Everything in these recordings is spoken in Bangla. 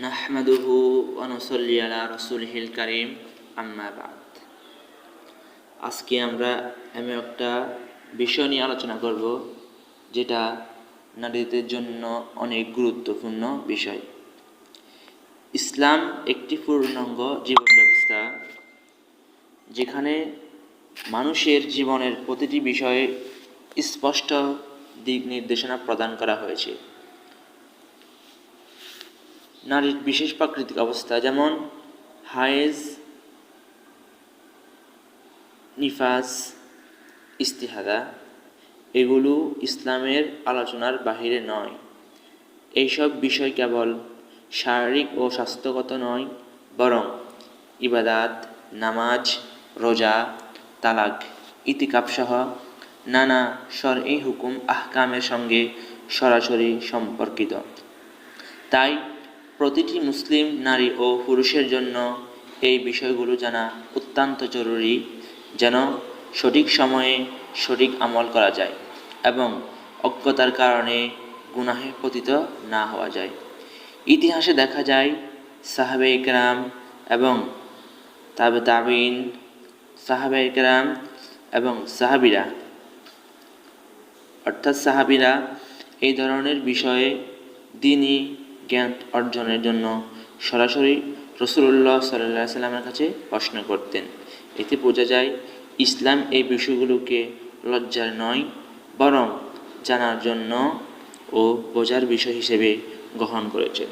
নাহমাদুহু ওয়া নুসাল্লি আলা রাসূলিহিল কারীম, আম্মা বা'দ। আজকে আমরা এমন একটা বিষয় নিয়ে আলোচনা করব যেটা নারীদের জন্য অনেক গুরুত্বপূর্ণ বিষয়। ইসলাম একটি পূর্ণাঙ্গ জীবন ব্যবস্থা যেখানে মানুষের জীবনের প্রতিটি বিষয়ে স্পষ্ট দিক নির্দেশনা প্রদান করা হয়েছে। নারীর বিশেষ প্রাকৃতিক অবস্থা যেমন হায়েজ, নিফাস, ইস্তিহাদা এগুলো ইসলামের আলোচনার বাহিরে নয়। এইসব বিষয় কেবল শারীরিক ও স্বাস্থ্যগত নয়, বরং ইবাদাত, নামাজ, রোজা, তালাক, ইতিকাফ সহ নানা শরঈ হুকুম আহকামের সঙ্গে সরাসরি সম্পর্কিত। তাই প্রতিটি মুসলিম নারী ও পুরুষের জন্য এই বিষয়গুলো জানা অত্যন্ত জরুরি, যেন সঠিক সময়ে সঠিক আমল করা যায় এবং অজ্ঞতার কারণে গুনাহে পতিত না হওয়া যায়। ইতিহাসে দেখা যায় সাহাবায়ে কেরাম এবং তাবেঈন, সাহাবায়ে কেরাম এবং সাহাবীরা এই ধরনের বিষয়ে দ্বীনি জ্ঞান অর্জনের জন্য সরাসরি রাসূলুল্লাহ সাল্লাল্লাহু আলাইহি ওয়াসাল্লামের কাছে প্রশ্ন করতেন। এতে বোঝা যায় ইসলাম এই বিষয়গুলোকে লজ্জার নয়, বরং জানার জন্য ও বোঝার বিষয় হিসেবে গ্রহণ করেছে।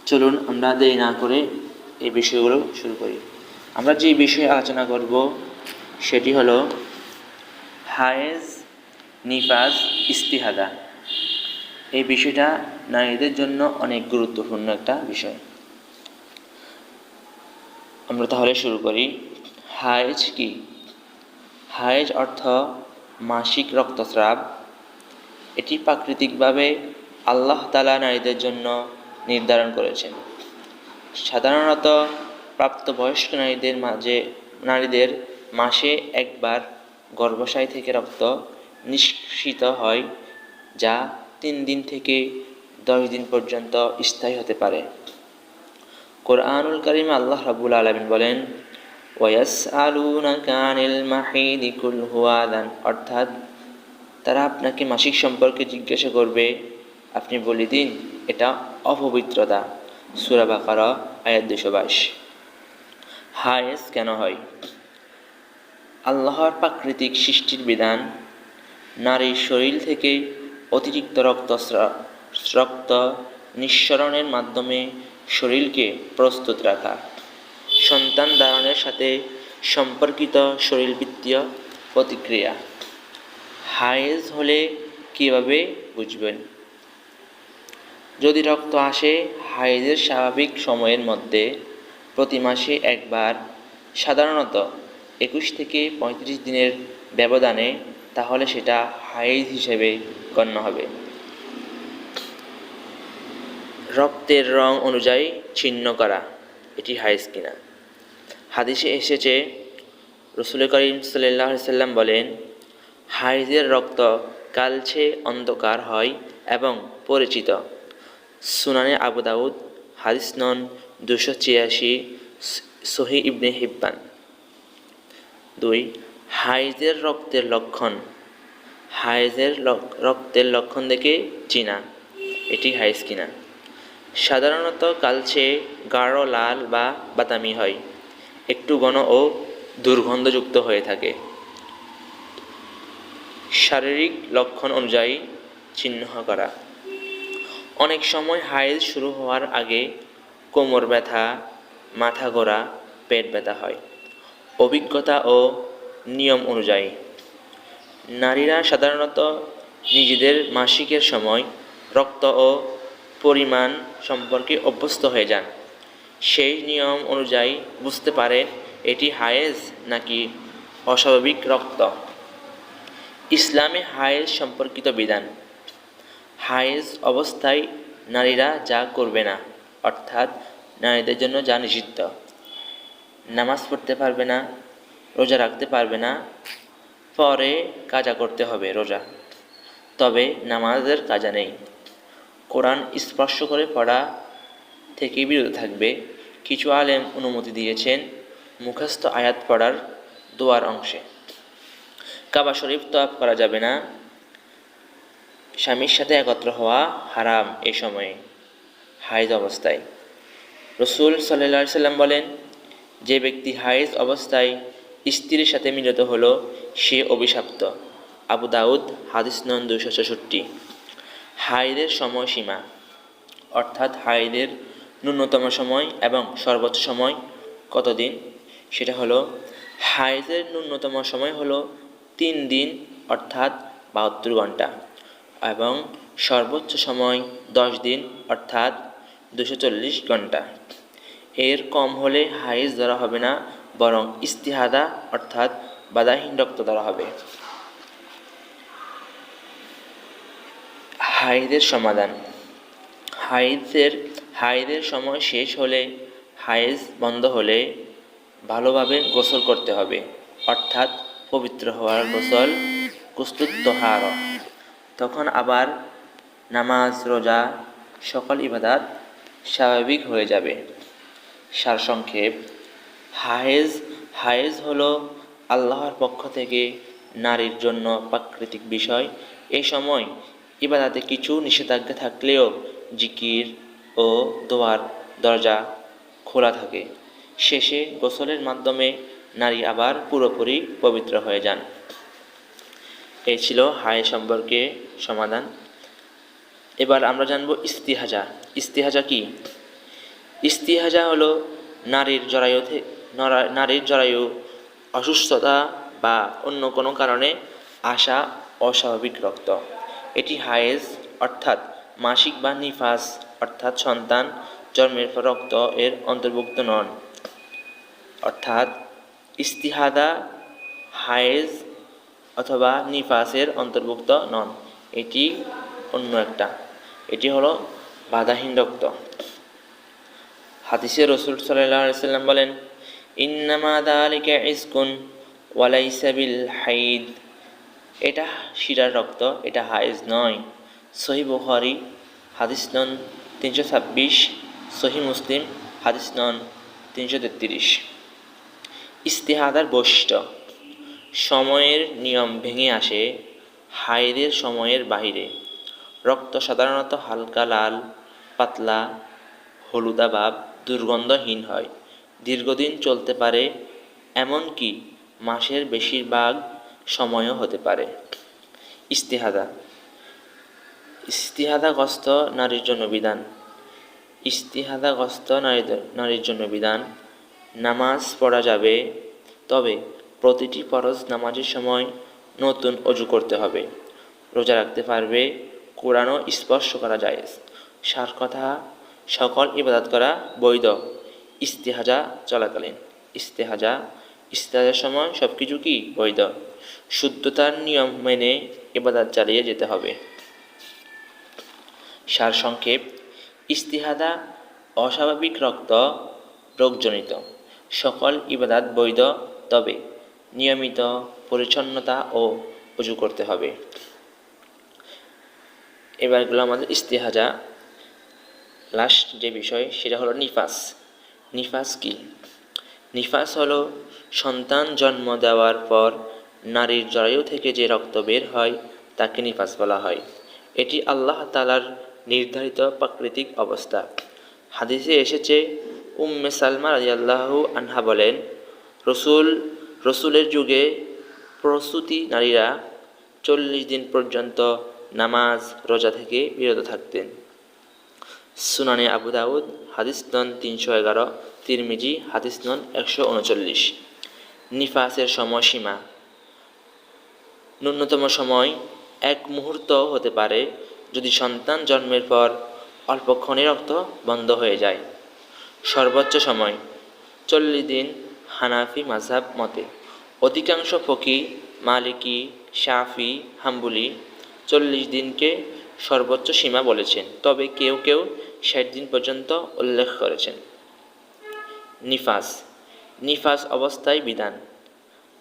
চলুন আমরা দেরি না করে এই বিষয়গুলো শুরু করি। আমরা যে বিষয়ে আলোচনা করব সেটি হলো হায়েজ, নিফাস, ইস্তিহাদা। এই বিষয়টা নারীদের জন্য অনেক গুরুত্বপূর্ণ একটা বিষয়। আমরা তাহলে শুরু করি। হায়েজ কি? হায়েজ অর্থ মাসিক রক্তস্রাব। এটি প্রাকৃতিকভাবে আল্লাহ তাআলা নারীদের জন্য নির্ধারণ করেছেন। সাধারণত প্রাপ্তবয়স্ক নারীদের মাসে একবার গর্ভাশয় থেকে রক্ত নিষ্কাশিত হয়, যা 3 দিন থেকে 10 দিন পর্যন্ত স্থায়ী হতে পারে। কোরআনুল কারীমে আল্লাহ রাব্বুল আলামিন বলেন, ওয়ায়াসআলুনাকা আনিল মাহিদি কুল হুয়া আযান, অর্থাৎ তারা আপনাকে মাসিক সম্পর্কে জিজ্ঞাসা করবে, আপনি বলে দিন এটা অপবিত্রতা। সূরা বাকারা আয়াত 222। হায়েজ কেন হয়? আল্লাহর প্রাকৃতিক সৃষ্টির বিধান নারীর শরীর থেকে অতিরিক্ত রক্ত নিঃসরণের মাধ্যমে শরীরকে প্রস্তুত রাখা, সন্তান ধারণের সাথে সম্পর্কিত শরীরবৃত্তীয় প্রতিক্রিয়া। হায়েজ হলে কিভাবে বুঝবেন? যদি রক্ত আসে হায়েজের স্বাভাবিক সময়ের মধ্যে প্রতি মাসে একবার, সাধারণত 21 থেকে 35 দিনের ব্যবধানে, তাহলে সেটা হায়েজ হিসেবে গণ্য হবে। রক্তের রং অনুযায়ী চিহ্ন করা, এটি হায়েজ কিনা? হাদিসে এসেছে, রাসূল করিম সাল্লাল্লাহু আলাইহি ওয়াসাল্লাম বলেন, হায়েজের রক্ত কালচে অন্ধকার হয় এবং পরিচিত। সুনানে আবু দাউদ, হাদিস নং 286, সহিহ ইবনে হিব্বান। 2. হায়েজের রক্তের লক্ষণ। হায়েজের রক্তের লক্ষণ দেখে চিনা এটি হায়েজ কিনা। সাধারণত কালচে, গাঢ় লাল বা বাদামি হয়, একটু ঘন ও দুর্গন্ধযুক্ত হয়ে থাকে। শারীরিক লক্ষণ অনুযায়ী চিহ্ন করা। অনেক সময় হায়েজ শুরু হওয়ার আগে কোমর ব্যথা, মাথা ঘোরা, পেট ব্যথা হয়। অভিজ্ঞতা ও নিয়ম অনুযায়ী নারীরা সাধারণত নিজেদের মাসিকের সময় রক্ত ও পরিমাণ সম্পর্কে অভ্যস্ত হয়ে যান। সেই নিয়ম অনুযায়ী বুঝতে পারে এটি হায়েজ নাকি অস্বাভাবিক রক্ত। ইসলামে হায়েজ সম্পর্কিত বিধান। হায়েজ অবস্থায় নারীরা যা করবে না, অর্থাৎ নারীদের জন্য যা নিষিদ্ধ: নামাজ পড়তে পারবে না, রোজা রাখতে পারবে না, পরে কাজা করতে হবে রোজা, তবে নামাজের কাজা নেই। কোরআন স্পর্শ করে পড়া থেকে বিরত থাকবে। কিছু আলেম অনুমতি দিয়েছেন মুখস্থ আয়াত পড়ার দোয়ার অংশে। কাবা শরীফ তওয়াফ করা যাবে না। স্বামীর সাথে একত্র হওয়া হারাম এই সময়ে হাইজ অবস্থায়। রসুল সাল্লাল্লাহু আলাইহি সাল্লাম বলেন, যে ব্যক্তি হাইজ অবস্থায় স্ত্রীর সাথে মিলিত হলো সে অভিশপ্ত। আবু দাউদ, হাদিস নং 266। হাইদের সময়সীমা, অর্থাৎ হাইদের ন্যূনতম সময় এবং সর্বোচ্চ সময় কতদিন, সেটা হলো হাইদের ন্যূনতম সময় হলো 3 দিন অর্থাৎ 72 ঘন্টা এবং সর্বোচ্চ সময় 10 দিন অর্থাৎ 240 ঘন্টা। এর কম হলে হাইজ ধরা হবে না, বরং ইস্তিহাদা অর্থাৎ বাধাহীন রক্ত ধরা হবে। হাইদের সমাধান। হাইদের সময় শেষ হলে, হাইজ বন্ধ হলে ভালোভাবে গোসল করতে হবে, অর্থাৎ পবিত্র হওয়ার গোসল, কুস্তুত তোহার। তখন আবার নামাজ, রোজা, সকল ইবাদত স্বাভাবিক হয়ে যাবে। সারসংক্ষেপ, হাইজ হলো আল্লাহর পক্ষ থেকে নারীর জন্য প্রাকৃতিক বিষয়। এ সময় ইবাদতে কিছু নিষেধাজ্ঞা থাকলেও জিকির ও দোয়ার দরজা খোলা থাকে। শেষে গোসলের মাধ্যমে নারী আবার পুরোপুরি পবিত্র হয়ে যান। এই ছিল হাইজ সম্পর্কে সমাধান। এবার আমরা জানব ইস্তিহাজা। ইস্তিহাজা কি? ইস্তিহাজা হলো নারীর জরায়ু অসুস্থতা বা অন্য কোনো কারণে আসা অস্বাভাবিক রক্ত। এটি হায়েজ অর্থাৎ মাসিক বা নিফাস অর্থাৎ সন্তান জন্মের পর রক্ত এর অন্তর্ভুক্ত নন। অর্থাৎ ইস্তিহাদা হায়েজ অথবা নিফাসের অন্তর্ভুক্ত নন, এটি অন্য একটা। এটি হলো বাধাহীন রক্ত। হাদিসে রসুল সাল্লাল্লাহু আলাইহি ওয়াসাল্লাম বলেন, ইন্নামা যালিকা ইসকুন ওয়া লাইসা বিল হাইদ। এটা শিরার রক্ত, এটা হায়েজ নয়। সহিহ বুখারী হাদিস নং 326, সহিহ মুসলিম হাদিস নং 333। ইস্তিহাদার বৈশিষ্ট্য। সময়ের নিয়ম ভেঙে আসে হায়েদের সময়ের বাহিরে। রক্ত সাধারণত হালকা লাল, পাতলা, হলুদাভ, দুর্গন্ধহীন হয়। দীর্ঘদিন চলতে পারে, এমনকি মাসের বেশিরভাগ সময়ও হতে পারে। ইস্তিহাদাগ্রস্ত নারীর জন্য বিধান। ইস্তিহাদাগ্রস্ত নারীর জন্য বিধান: নামাজ পড়া যাবে, তবে প্রতিটি ফরজ নামাজের সময় নতুন অজু করতে হবে। রোজা রাখতে পারবে, কোরআনও স্পর্শ করা জায়েজ। সার কথা, সকল ইবাদত করা বৈধ ইস্তিহাজা চলাকালীন। ইস্তিহাজার সময় সব কিছু কি বৈধ। শুদ্ধতার নিয়ম মেনে ইবাদত চালিয়ে যেতে হবে। সারসংক্ষেপ, ইস্তিহাদা অস্বাভাবিক রক্ত, রোগজনিত। সকল ইবাদত বৈধ, তবে নিয়মিত পরিচ্ছন্নতা ও ওযু করতে হবে। এবারগুলো আমাদের ইস্তিহাজা। লাস্ট যে বিষয় সেটা হলো নিফাস। নিফাস কি? নিফাস হলো সন্তান জন্ম দেওয়ার পর নারীর জরায়ু থেকে যে রক্ত বের হয় তাকে নিফাস বলা হয়। এটি আল্লাহ তাআলার নির্ধারিত প্রাকৃতিক অবস্থা। হাদিসে এসেছে, উম্মে সালমা রাদিয়াল্লাহু আনহা বলেন, রসুলের যুগে প্রসূতি নারীরা 40 দিন পর্যন্ত নামাজ রোজা থেকে বিরত থাকতেন। সুনানে আবু দাউদ হাদিস নং 311, তিরমিজি হাদিস নং 139। নিফাসের সময়সীমা। ন্যূনতম সময় 1 মুহূর্ত হতে পারে যদি সন্তান জন্মের পর অল্পক্ষণে রক্ত বন্ধ হয়ে যায়। সর্বোচ্চ সময় 40 দিন হানাফি মাযহাব মতে। অধিকাংশ ফকি, মালিকি, শাফি, হাম্বলি 40 দিনকে সর্বোচ্চ সীমা বলেছেন, তবে কেউ কেউ 60 দিন পর্যন্ত উল্লেখ করেছেন। নিফাস অবস্থায় বিধান।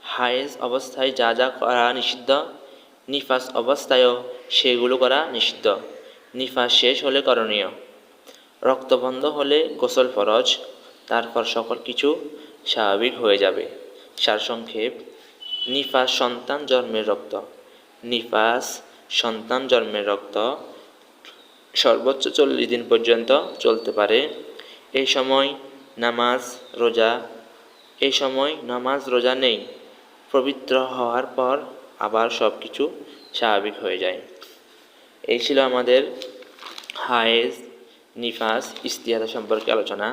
হায়েজ অবস্থায় যা যা করা নিষিদ্ধ, নিফাস অবস্থায়ও সেগুলো করা নিষিদ্ধ। নিফাস শেষ হলে করণীয়: রক্ত বন্ধ হলে গোসল ফরজ, তারপর সকল কিছু স্বাভাবিক হয়ে যাবে। সারসংক্ষেপ: নিফাস সন্তান জন্মের রক্ত। নিফাস সন্তান জন্মের রক্ত সর্বোচ্চ 40 দিন পর্যন্ত চলতে পারে। এই সময় নামাজ রোজা নেই। পবিত্র হওয়ার পর আবার সব কিছু স্বাভাবিক হয়ে যায়। এই ছিল আমাদের হায়েজ, নিফাস, ইস্তিহাদা সম্পর্কে আলোচনা।